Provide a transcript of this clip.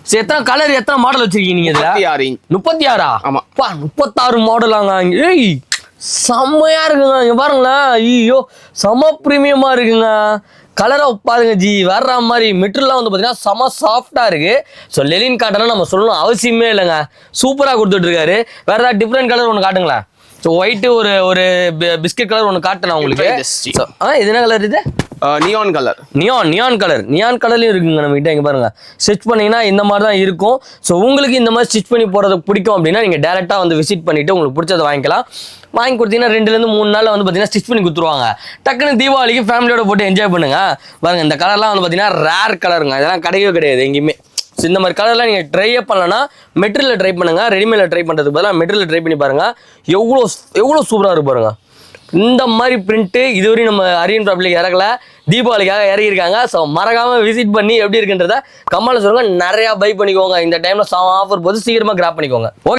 சரி எத்தனை கலர் எத்தனை மாடல் வச்சிருக்கீங்க நீங்க இதுல? 36. ஆமா. 36 மாடலாங்க. ஏய் செம்மையா இருக்குங்க. இங்க பாருங்களேன். ஐயோ செம பிரீமியமா இருக்குங்க. கலரை பாருங்க ஜி, வர்ற மாதிரி மெட்டீரியல்லாம் வந்து பார்த்தீங்கன்னா செம சாஃப்டாக இருக்குது. ஸோ லெலின் காட்டன்லாம் நம்ம சொல்லணும் அவசியமே இல்லைங்க. சூப்பராக கொடுத்துட்ருக்காரு. வேறு ஏதாவது டிஃப்ரெண்ட் கலர் ஒன்று காட்டுங்களேன். ஸோ ஒயிட்டு ஒரு பிஸ்கட் கலர் ஒன்று காட்டுறேன் உங்களுக்கு. இது என்ன கலர் இது? Neon colour. நியான் கலர்லையும் இருக்குங்க நம்ம கிட்ட. இங்கே பாருங்க, ஸ்டிச் பண்ணிங்கன்னா இந்த மாதிரி தான் இருக்கும். ஸோ உங்களுக்கு இந்த மாதிரி ஸ்டிச் பண்ணி போகிறது பிடிக்கும் அப்படின்னா நீங்கள் டேரெக்டாக வந்து விசிட் பண்ணிவிட்டு உங்களுக்கு பிடிச்சதை வாங்கிக்கலாம். வாங்கி கொடுத்தீங்கன்னா 2-3 நாளில் வந்து பார்த்தீங்கன்னா ஸ்டிச் பண்ணி கொடுத்துருவாங்க. டக்குன்னு தீபாவளிக்கு ஃபேமிலியோட போட்டு என்ஜாய் பண்ணுங்க. பாருங்க இந்த கலர்லாம் வந்து பார்த்தீங்கன்னா ரேர் கலருங்க. இதெல்லாம் கிடையவே கிடையாது எங்கேயுமே. ஸோ இந்த மாதிரி கலர்லாம் நீங்கள் ட்ரையே பண்ணலன்னா மெட்டீரியல் ட்ரை பண்ணுங்கள். ரெடிமேடில் ட்ரை பண்ணுறதுக்கு பதிலாக மெட்டீரியல் ட்ரை பண்ணி பாருங்கள். எவ்வளோ சூப்பராக இருக்கு பாருங்க. இந்த மாதிரி பிரிண்ட்டு இதுவரையும் நம்ம அரியன் பப்ளிக் இறக்கல, தீபாவளிக்காக இறங்கியிருக்காங்க. ஸோ மறக்காமல் விசிட் பண்ணி எப்படி இருக்குன்றத கமெண்ட்ல சொல்லுங்கள். நிறையா பை பண்ணிக்கோங்க. இந்த டைமில் ஆஃபர் போது சீக்கிரமாக கிராப் பண்ணிக்கோங்க. ஓகே.